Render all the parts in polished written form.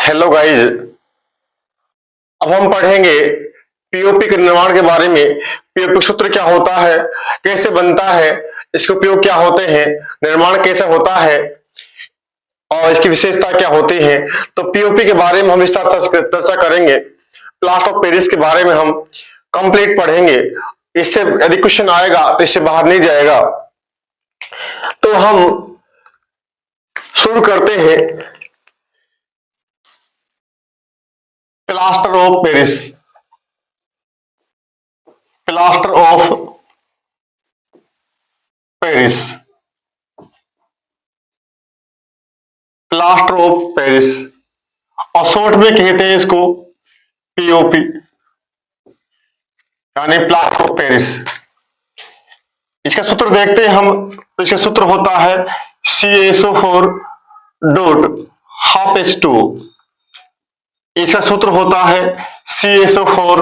Hello guys. अब हम पढ़ेंगे पीओपी के निर्माण के बारे में। पीओपी सूत्र क्या होता है, कैसे बनता है, इसके उपयोग क्या होते हैं, निर्माण कैसे होता है और इसकी विशेषता क्या होती है। तो पीओपी के बारे में हम विस्तार से चर्चा करेंगे। प्लास्टर ऑफ पेरिस के बारे में हम कंप्लीट पढ़ेंगे। इससे यदि क्वेश्चन आएगा तो इससे बाहर नहीं जाएगा। तो हम शुरू करते हैं। Plaster of Paris, plaster of Paris, plaster of Paris और शॉर्ट में कहते हैं इसको पीओपी, यानी प्लास्टर ऑफ पेरिस। इसका सूत्र देखते हैं हम। तो इसका सूत्र होता है CaSO4 डॉट हाफ H2। इसका सूत्र होता है CaSO4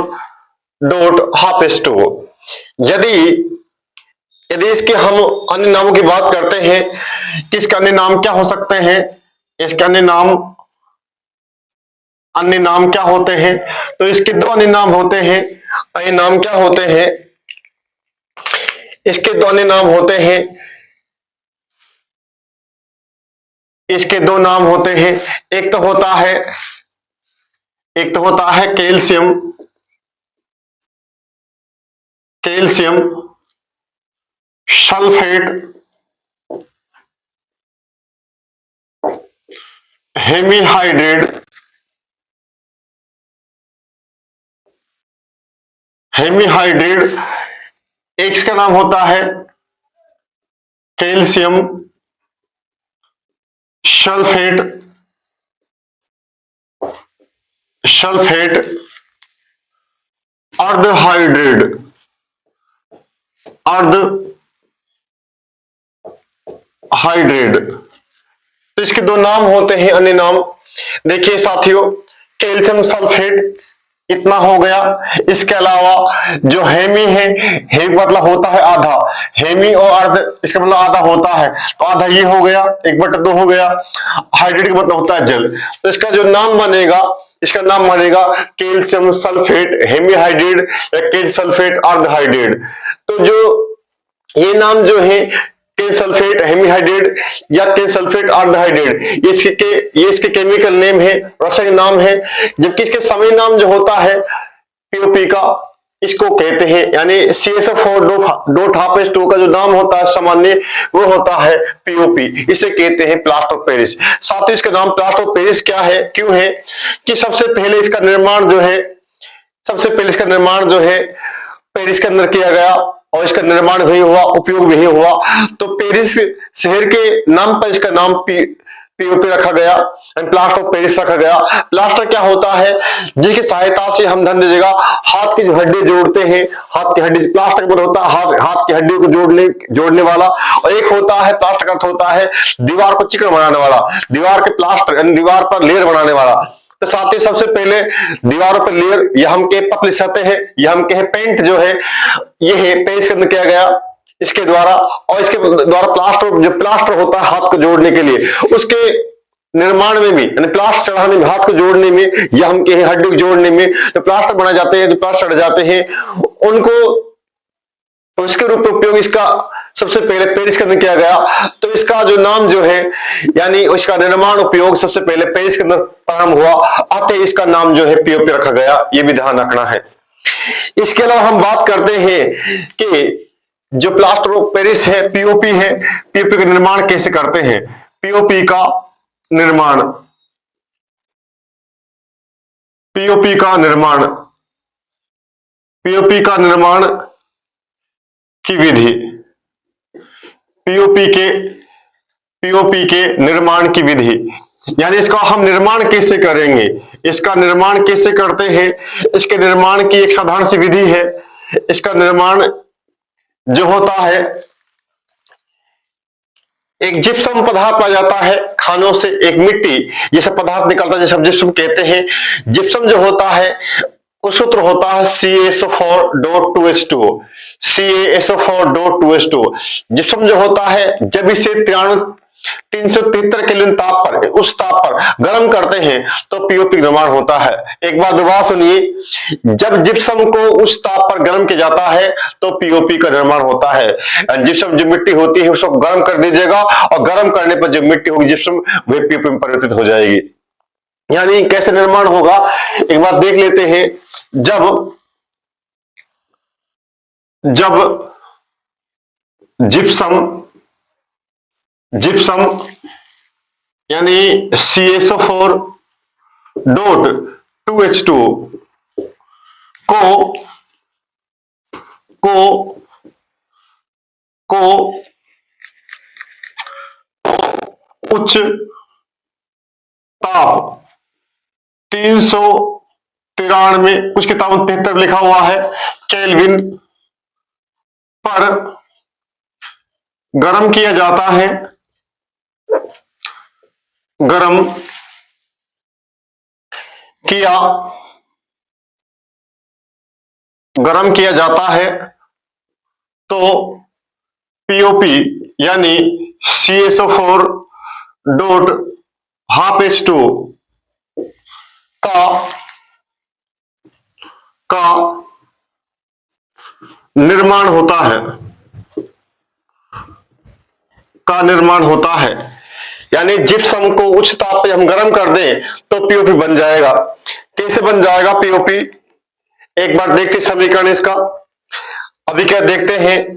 डॉट हाफ H2। यदि यदि इसके हम अन्य नामों की बात करते हैं कि इसके अन्य नाम क्या हो सकते हैं, इसके अन्य नाम क्या होते हैं, तो इसके दो अन्य नाम होते हैं। अन्य नाम क्या होते हैं, इसके दो अन्य नाम होते हैं। इसके दो नाम होते हैं। एक तो होता है calcium, calcium sulphate hemihydrate, hemihydrate. एक का नाम होता है कैल्शियम सल्फेट, अर्धहाइड्रेट, अर्धहाइड्रेट। तो इसके दो नाम होते हैं, अन्य नाम। देखिए साथियों, कैल्शियम सल्फेट इतना हो गया। इसके अलावा जो हेमी है, हेमी मतलब होता है आधा, हेमी और अर्ध इसका मतलब आधा होता है, तो आधा ये हो गया, 1/2 हो गया। हाइड्रेट का मतलब होता है जल। तो इसका जो नाम बनेगा, इसका नाम बनेगा कैल्शियम सल्फेट हेमीहाइड्रेट या कैल्शियम सल्फेट अर्धहाइड्रेट। तो जो ये नाम जो है कैल्शियम सल्फेट हेमीहाइड्रेट या कैल्शियम सल्फेट अर्धहाइड्रेट, ये इसके केमिकल नेम है, रासायनिक नाम है। जबकि इसके समय नाम जो होता है पीओपी का, इसको कहते हैं, यानी CaSO4 डॉट हाफ H2 का जो नाम होता है सामान्य, वो होता है पीओपी। इसे कहते हैं प्लास्टर ऑफ पेरिस। साथ ही इसका नाम प्लास्टर ऑफ पेरिस क्या है, क्यों है कि सबसे पहले इसका निर्माण जो है पेरिस के अंदर किया गया और इसका निर्माण वही हुआ, उपयोग वही हुआ। तो पेरिस शहर के नाम पर इसका नाम पीओपी रखा गया, प्लास्टर ऑफ पेरिस रखा गया। प्लास्टर क्या होता है, जिसकी सहायता से हम धन जगह हाथ की जो हड्डी जोड़ते हैं, हाथ की हड्डी, प्लास्टर का होता है हाथ की हड्डी को जोड़ने वाला। और एक होता है प्लास्टर का होता है दीवार को चिकन बनाने वाला, दीवार के प्लास्टर यानी दीवार पर लेयर बनाने वाला। तो साथ ही सबसे पहले दीवारों पर लेयर, यह हम के पतली सतह है, यह हम के पेंट जो है, ये है पेरिस के अंदर किया गया इसके द्वारा। और इसके द्वारा प्लास्टर होता है हाथ को जोड़ने के लिए, उसके निर्माण में भी, यानी प्लास्टर चढ़ाने में, हाथ को जोड़ने में या हम के हड्डी को जोड़ने में जो प्लास्टर बना जाते हैं, जो प्लास्टर चढ़ जाते हैं उनको, तो इसके रूप में उपयोग इसका सबसे पहले पेरिस के अंदर किया गया। तो इसका जो नाम जो है, यानी इसका निर्माण उपयोग सबसे पहले पेरिस के अंदर प्रारंभ हुआ, अतः इसका नाम जो है पीओपी रखा गया। ये भी ध्यान रखना है। इसके अलावा हम बात करते हैं कि जो प्लास्टर ऑफ पेरिस है, पीओपी है, पीओपी का निर्माण कैसे करते हैं। पीओपी का निर्माण, पीओपी का निर्माण की विधि, पीओपी के निर्माण की विधि, यानी इसका हम निर्माण कैसे करेंगे, इसका निर्माण कैसे करते हैं। इसके निर्माण की एक साधारण सी विधि है। इसका निर्माण जो होता है, एक जिप्सम पदार्थ पाया जाता है खानों से, एक मिट्टी जैसा पदार्थ निकलता है जिसे हम जिप्सम कहते हैं। जिप्सम जो होता है उस सूत्र होता है CaSO4 डॉट 2H2। जिप्सम जो होता है, जब इसे 93 373 केल्विन ताप पर, उस ताप पर गर्म करते हैं तो पीओपी निर्माण होता है। एक बार दोबारा सुनिए, जब जिप्सम को उस ताप पर गर्म किया जाता है तो पीओपी का निर्माण होता है। जिप्सम जो मिट्टी होती है उसको गर्म कर दीजिएगा और गर्म करने पर जो मिट्टी होगी जिप्सम वह पीओपी में परिवर्तित हो जाएगी। यानी कैसे निर्माण होगा एक बार देख लेते हैं। जब जिप्सम यानी CSO4 डॉट 2H2 को उच्च ताप 393, कुछ किताबों में 73 लिखा हुआ है, केल्विन पर गर्म किया जाता है, गर्म किया जाता है तो पीओपी यानी CSO4 डॉट हाफ H2 का निर्माण होता है। यानी जिप्सम को उच्च ताप पे हम गर्म कर दें तो पीओपी बन जाएगा। कैसे बन जाएगा पीओपी, एक बार देखते समीकरण इसका। अभी क्या देखते हैं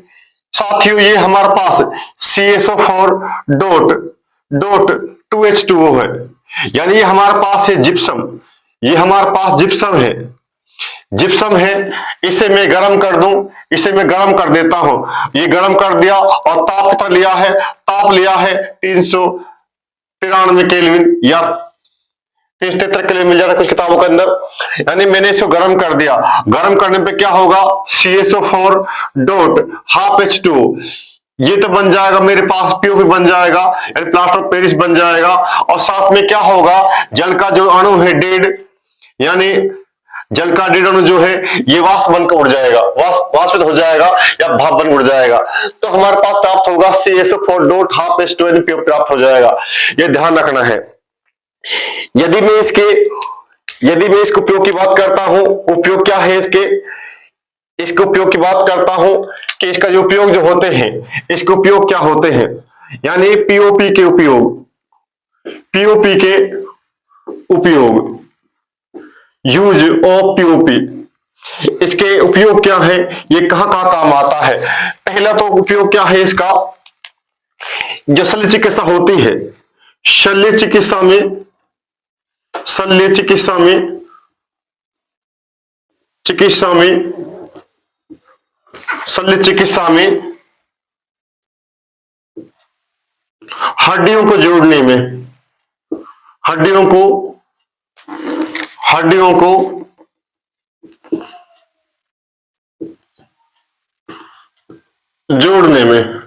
साथियों, ये हमारे पास CSO4 डॉट 2H2O है, यानी ये हमारे पास है जिप्सम, ये हमारे पास जिप्सम है, इसे मैं गर्म कर दूं, इसे मैं गर्म कर देता हूं, ये गर्म कर दिया और ताप कितना लिया है, ताप लिया है 393 केल्विन या 373 केल्विन मिल जाता है कुछ किताबों के अंदर। यानी मैंने इसको गर्म कर दिया, गर्म करने पे क्या होगा, CSO4 डॉट हाफ H2, ये तो बन जाएगा मेरे पास पीओपी बन जाएगा, यानी प्लास्टर ऑफ पेरिस बन जाएगा। और साथ में क्या होगा, जल का जो अणु है डेड, यानी जल का डेड अणु जो है ये वाष्प बनकर उड़ जाएगा, वाष्पित हो जाएगा या भाप बन उड़ जाएगा, तो हमारे पास प्राप्त होगा CSO4 dot half H2 POP प्राप्त हो जाएगा। ये ध्यान रखना है। यदि मैं इसके उपयोग की बात करता हूं, उपयोग क्या है इसके उपयोग की बात करता हूं कि इसका जो उपयोग जो होते हैं, इसके उपयोग क्या होते हैं, यानी पीओपी के उपयोग यूज ऑफ पीओपी, इसके उपयोग क्या है, ये कहां कहां काम आता है। पहला तो उपयोग क्या है इसका, जो शल्य चिकित्सा होती है, शल्य चिकित्सा में हड्डियों को जोड़ने में, हड्डियों को जोड़ने में,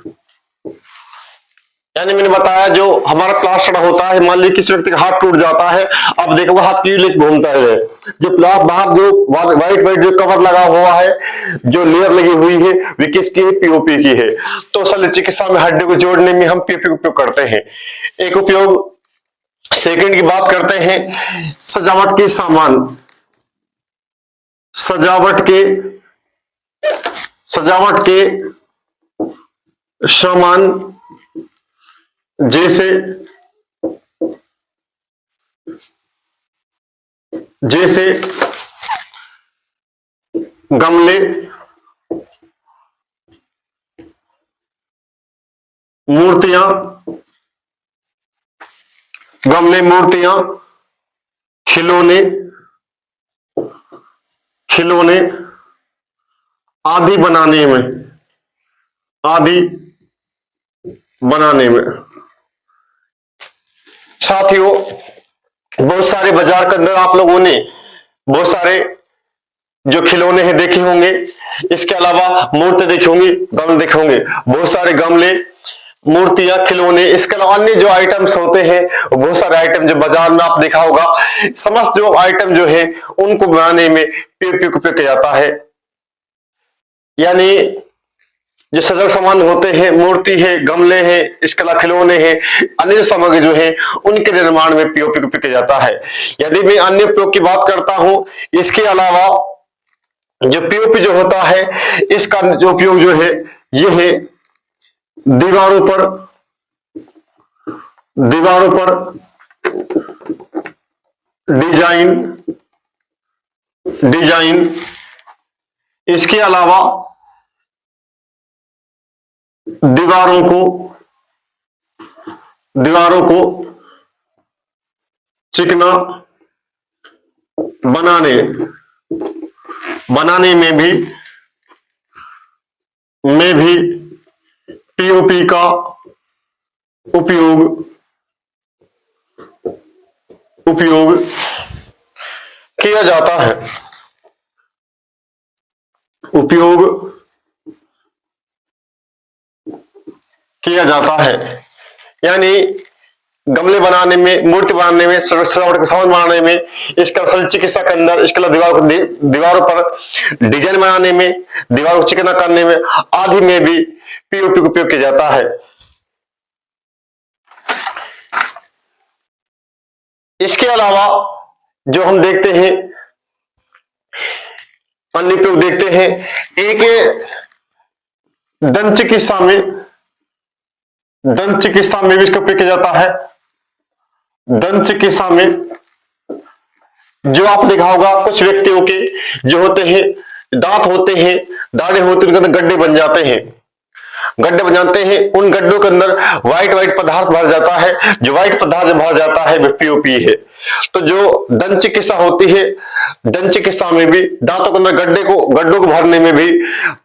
यानी मैंने बताया जो हमारा प्लास्टर होता है, मान लीजिए किसी व्यक्ति का हाथ टूट जाता है, अब देखो वो हाथ क्यों लेके घूमता है, जो बाहर जो व्हाइट जो कवर लगा हुआ है, जो लेयर लगी हुई है, वे किसकी है, पीओपी की है। तो शल्य चिकित्सा में हड्डी को जोड़ने में हम पीओपी उपयोग करते हैं। एक उपयोग सेकंड की बात करते हैं, सजावट के सामान जैसे गमले, मूर्तियां, खिलौने आदि बनाने में। साथियों, बहुत सारे बाजार के अंदर आप लोगों ने बहुत सारे जो खिलौने हैं देखे होंगे, इसके अलावा मूर्ति देखे होंगी, गमले देखे होंगे, बहुत सारे गमले, मूर्तियां, खिलौने, इसके अलावा अन्य जो आइटम्स होते हैं, बहुत सारे आइटम जो बाजार में आप देखा होगा, समस्त जो आइटम जो है उनको बनाने में पीओपी का उपयोग किया जाता है। यानी जो सजल सामान होते हैं, मूर्ति है, गमले हैं, इसके अलावा खिलौने हैं, अन्य सामग्री जो है उनके निर्माण में पीओपी का उपयोग किया जाता है। यदि मैं अन्य उपयोग की बात करता हूं, इसके अलावा जो पीओपी जो होता है, इसका जो उपयोग जो है ये है दीवारों पर डिजाइन डिजाइन इसके अलावा दीवारों को चिकना बनाने में भी पीओपी का उपयोग किया जाता है। यानी गमले बनाने में, मूर्ति बनाने में, सजावट का सामान बनाने में, इसका चिकित्सा के अंदर, इसके अलावा दीवारों पर डिजाइन बनाने में, दीवारों को चिकना करने में आदि में भी पीओपी का उपयोग किया जाता है। इसके अलावा जो हम देखते हैं, अन्य उपयोग देखते हैं, एक दंत चिकित्सा में भी इसका उपयोग किया जाता है। दंत चिकित्सा में जो आप देखा होगा, कुछ व्यक्तियों के जो होते हैं दांत होते हैं, दाढ़े होते हैं, उनके अंदर गड्ढे बन जाते हैं, उन गड्ढों के अंदर व्हाइट पदार्थ भर जाता है। जो व्हाइट पदार्थ भर जाता है वह पीओपी है। तो जो दंत चिकित्सा होती है, दंत चिकित्सा में भी दांतों के अंदर गड्ढों को भरने में भी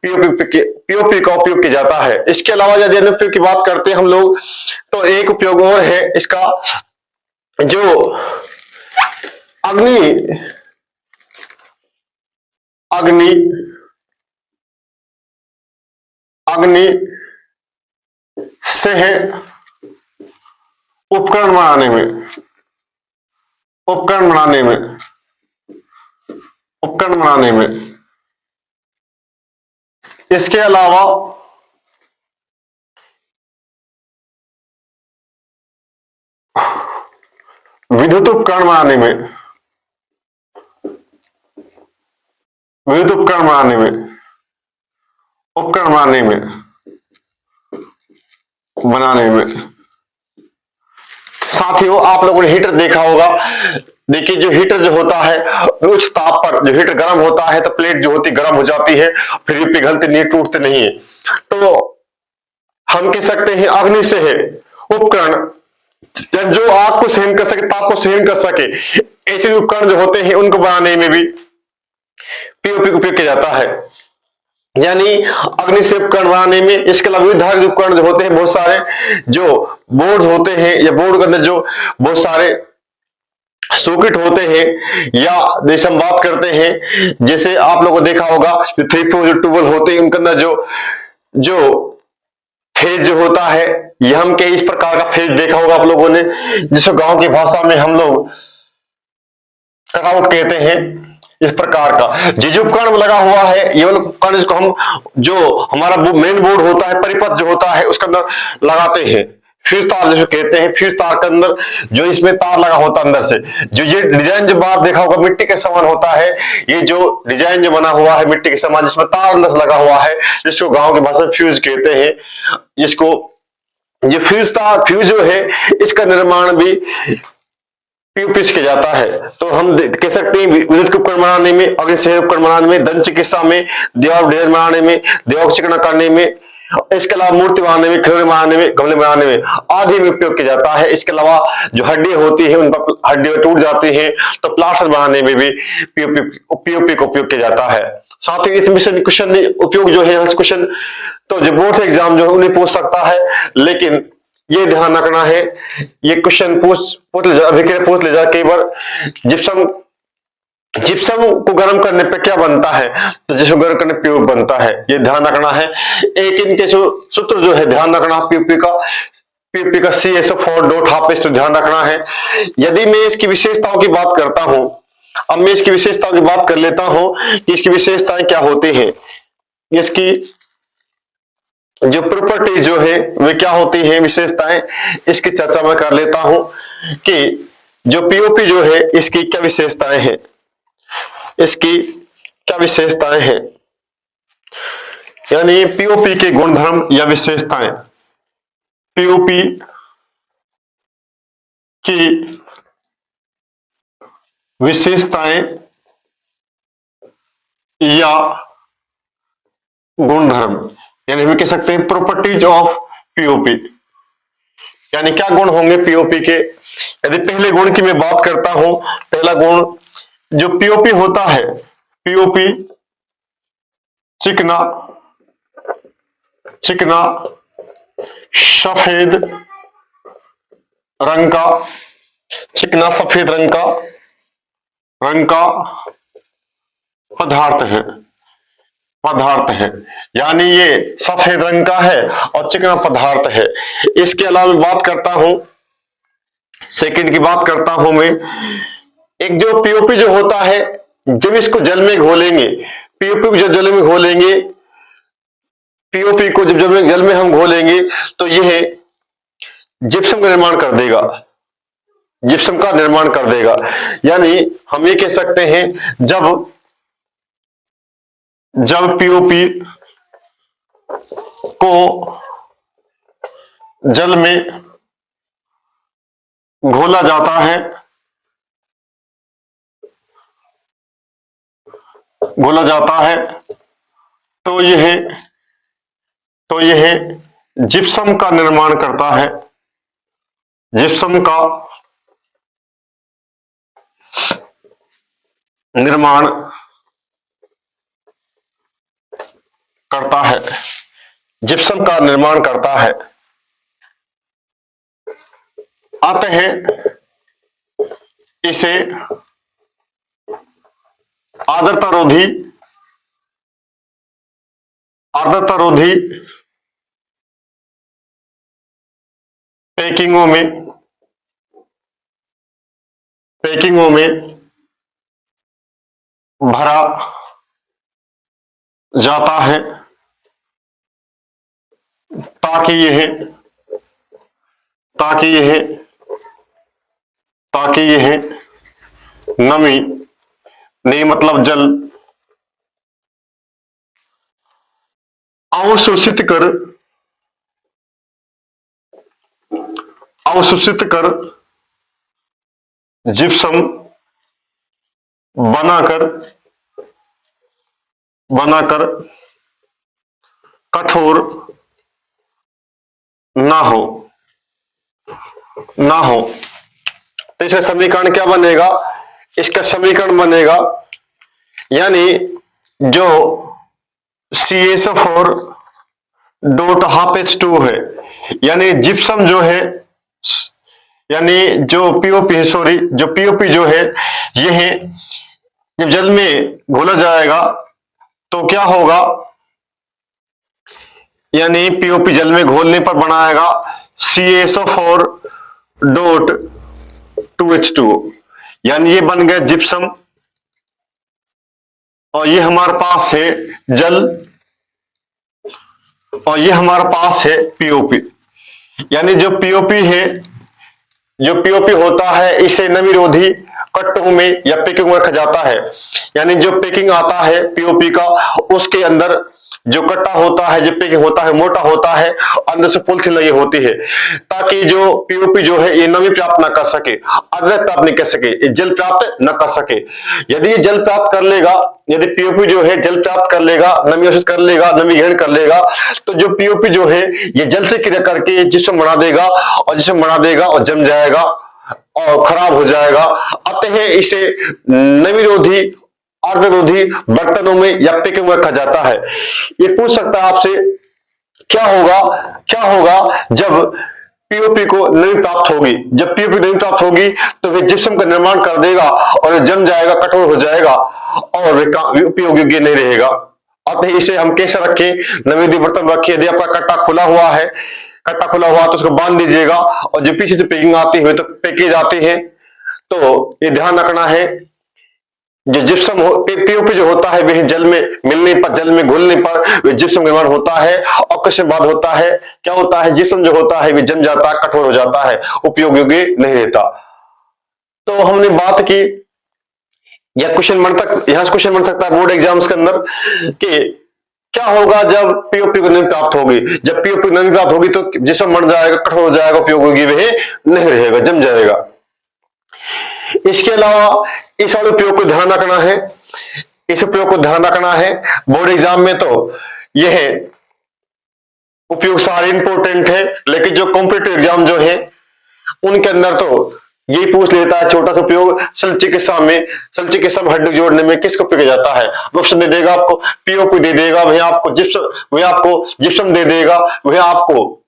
पीओपी का उपयोग किया जाता है। इसके अलावा यदि अन्य उपयोग की बात करते हैं हम लोग, तो एक उपयोग और है इसका, जो अग्नि से उपकरण बनाने में। इसके अलावा विद्युत उपकरण बनाने में साथियों, आप लोगों ने हीटर देखा होगा। देखिए, जो हीटर जो होता है, उच्च ताप पर जो हीटर गर्म होता है तो प्लेट जो होती है गर्म हो जाती है, फिर ये पिघलते नहीं, टूटते नहीं है। तो हम कह सकते हैं अग्नि से है उपकरण जो आग को सहन कर सके, ताप को सहन कर सके, ऐसे उपकरण जो होते हैं उनको बनाने में भी पीओपी का उपयोग किया जाता है। यानी अग्नि से उपकरण बनाने में। इसके अलावा विद्युत उपकरण जो होते हैं, बहुत सारे जो बोर्ड होते हैं या बोर्ड के अंदर जो बहुत सारे सॉकेट होते हैं, या जैसे हम बात करते हैं, जैसे आप लोगों को देखा होगा जो 3 पोल ट्यूबवेल होते हैं, उनके अंदर जो फेज जो होता है, यह हम के इस प्रकार का फेज देखा होगा आप लोगों ने, जिसको गांव की भाषा में हम लोग कटआउट कहते हैं। इस प्रकार का जो उपकरण लगा हुआ है, ये वाला उपकरण जिसको हम, जो हमारा मेन बोर्ड होता है, परिपथ जो होता है, उसके अंदर लगाते हैं। फ्यूज तार जिसको कहते हैं, फ्यूज तार के अंदर जो इसमें तार लगा होता है अंदर से, जो ये डिजाइन जो बात देखा होगा मिट्टी के समान होता है, ये जो डिजाइन जो बना हुआ है मिट्टी के समान, जिसमें तार अंदर से लगा हुआ है, जिसको गांव की भाषा में फ्यूज कहते हैं। इसको ये फ्यूज जो है, इसका निर्माण भी पीओपी से किया जाता है। तो हम कह सकते हैं विद्युत उपकरण बनाने में, अग्नि से उपकरण बनाने में, दंत चिकित्सा में, दीवार डिजाइन बनाने में, दीवार को चिकना करने में, इसके अलावा मूर्ति बनाने में, खिलौने बनाने में, गमले बनाने में आदि में उपयोग किया जाता है। इसके अलावा जो हड्डी होती है, उन पर हड्डी टूट जाती है तो प्लास्टर बनाने में भी पीओपी का उपयोग किया जाता है। साथ ही इसमें क्वेश्चन उपयोग जो है, क्वेश्चन तो जो बोर्ड एग्जाम जो है उन्हें पूछ सकता है, लेकिन ये ध्यान रखना है, ये क्वेश्चन पूछ ले जा कई बार, जिप्सम को गर्म करने पे क्या बनता है, तो जिसको गर्म करने पीओपी बनता है, ये ध्यान रखना है। एक इनके सूत्र जो है ध्यान रखना पीओपी का CSO4 डॉट हाफ तो ध्यान रखना है। यदि मैं इसकी विशेषताओं की बात करता हूं, अब मैं इसकी विशेषताओं की बात कर लेता हूं कि इसकी विशेषताएं क्या होती हैं। इसकी जो प्रॉपर्टी जो है वे क्या होती है, विशेषताएं, इसकी चर्चा मैं कर लेता हूं कि जो पीओपी जो है इसकी क्या विशेषताएं हैं, इसकी क्या विशेषताएं हैं, यानी पीओपी के गुणधर्म या विशेषताएं। पीओपी की विशेषताएं या गुणधर्म, यानी हम कह सकते हैं प्रॉपर्टीज ऑफ पीओपी, यानी क्या गुण होंगे पीओपी के। यदि पहले गुण की मैं बात करता हूं, पहला गुण जो पीओपी होता है, पीओपी चिकना चिकना सफेद रंग का, चिकना सफेद रंग का पदार्थ है, यानी ये सफेद रंग का है और चिकना पदार्थ है। इसके अलावा बात करता हूं, सेकंड की बात करता हूं मैं, एक जो पीओपी जो होता है, जब इसको जल में घोलेंगे, पीओपी को जब जल में घोलेंगे, पीओपी को जब जल में हम घोलेंगे तो यह जिप्सम का निर्माण कर देगा, जिप्सम का निर्माण कर देगा। यानी हम ये कह सकते हैं जब पीओपी को जल में घोला जाता है, तो यह जिप्सम का निर्माण करता है, जिप्सम का निर्माण करता है, जिप्सम का निर्माण करता है। अतः इसे आर्द्रता रोधी पैकिंगों में भरा जाता है, ताकि यह नमी नहीं, मतलब जल अवशोषित कर जिप्सम बनाकर कठोर ना हो। तो इसका समीकरण क्या बनेगा, इसका समीकरण बनेगा, यानी जो CaSO4 डॉट हाफ H2 है, यानी जिप्सम जो है, यानी जो पीओपी जो है यह जब जल में घोला जाएगा तो क्या होगा, यानी पीओपी जल में घोलने पर बनाएगा CaSO4 डॉट 2H2O, यानी ये बन गया जिप्सम और ये हमारे पास है जल और ये हमारे पास है पीओपी। यानी जो पीओपी होता है इसे नमीरोधी कट्टों में या पैकिंग में रखा जाता है, यानी जो पैकिंग आता है पीओपी का, उसके अंदर जो कट्टा होता है, जो पैकिंग होता है, मोटा होता है, अंदर से पॉलिथीन लगी होती है, ताकि जो पीओपी जो है ये नमी प्राप्त ना कर सके, आर्द्रता प्राप्त नहीं कर सके, ये जल प्राप्त न कर सके। यदि ये जल प्राप्त कर लेगा, यदि पीओपी जो है जल प्राप्त कर लेगा, नमी अवशोषित कर लेगा, नमी ग्रहण कर लेगा, तो जो पीओपी जो है ये जल से क्रिया करके जिस्म बना देगा और जम जाएगा और खराब हो जाएगा। अतः इसे नमीरोधी आर्द्ररोधी बर्तनों में या पैकिंग में रखा जाता है। ये पूछ सकता है आपसे, क्या होगा जब पीओपी को नमी प्राप्त होगी, जब पीओपी नमी प्राप्त होगी तो वह जिप्सम का निर्माण कर देगा और जम जाएगा, कठोर हो जाएगा और वह उपयोग योग्य नहीं रहेगा। अतः इसे हम कैसे रखें, नमीरोधी बर्तन रखिए। यदि आपका कट्टा खुला हुआ तो उसको बांध दीजिएगा और जो पीछे से पैकिंग आती है तो पैकेज आती है, तो ये ध्यान रखना है जो जिप्सम पीओपी जो होता है वह जल में मिलने पर, जल में घुलने पर वह जिप्सम निर्माण होता है और कुछ समय बाद होता है क्या होता है, जिप्सम जो होता है वह जम जाता है, कठोर हो जाता है, उपयोग योग्य नहीं रहता। तो हमने बात की, या क्वेश्चन बन तक यहां से क्वेश्चन बन सकता है बोर्ड एग्जाम्स के अंदर कि क्या होगा जब पीओपी को नमी प्राप्त होगी। जब पीओपी को नमी प्राप्त होगी तो जिसम बन जाएगा, कठोर हो जाएगा, उपयोग होगी वह नहीं रहेगा, जम जाएगा। इसके अलावा इस वाले उपयोग को ध्यान रखना है, इस उपयोग को ध्यान रखना है बोर्ड एग्जाम में। तो यह उपयोग सारे इंपॉर्टेंट है, लेकिन जो कॉम्पिटिटिव एग्जाम जो है उनके अंदर तो यही पूछ लेता है छोटा सा उपयोग शल्य चिकित्सा में हड्डी जोड़ने में किसको उपयोग किया जाता है। ऑप्शन दे देगा आपको, पीओपी दे देगा, वह आपको जिप्सम दे देगा, वह आपको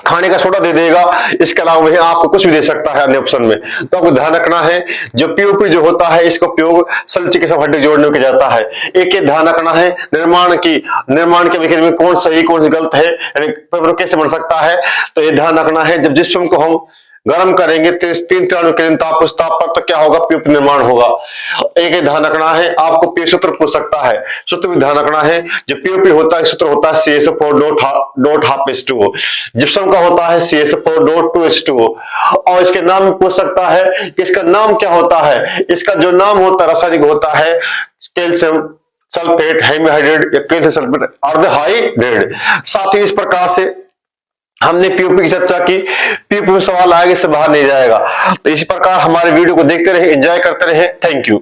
खाने का सोडा दे देगा, इसके अलावा वह आपको कुछ भी दे सकता है अन्य ऑप्शन में। तो आपको ध्यान रखना है जो पीओपी जो होता है इसका उपयोग शल्य चिकित्सा में हड्डी जोड़ने में किया जाता है। एक ये ध्यान रखना है निर्माण के मैकेनिज्म में कौन सही कौन सी गलत है, यानी पेपर कैसे बन सकता है। तो ये ध्यान रखना है जब जिप्सम को हम गर्म करेंगे 393 केल्विन ताप पर तो क्या होगा, पीओपी निर्माण होगा। एक ही ध्यान रखना है, आपको पी सूत्र पूछ सकता है, सूत्र भी ध्यान रखना है। जो पीओपी होता है सूत्र होता है CaSO4.2H2O, जिप्सम का होता है CaSO4.2H2O। और इसके नाम में पूछ सकता है कि इसका नाम क्या होता है। इसका जो नाम होता है रासायनिक होता है कैल्शियम सल्फेट हेमीहाइड्रेट या कैल्शियम सल्फेट अर्धहाइड्रेट। साथ ही इस प्रकार से हमने पीओपी की चर्चा की, पीओपी में सवाल आएगा इससे बाहर नहीं जाएगा। तो इसी प्रकार हमारे वीडियो को देखते रहे, एंजॉय करते रहे। Thank you.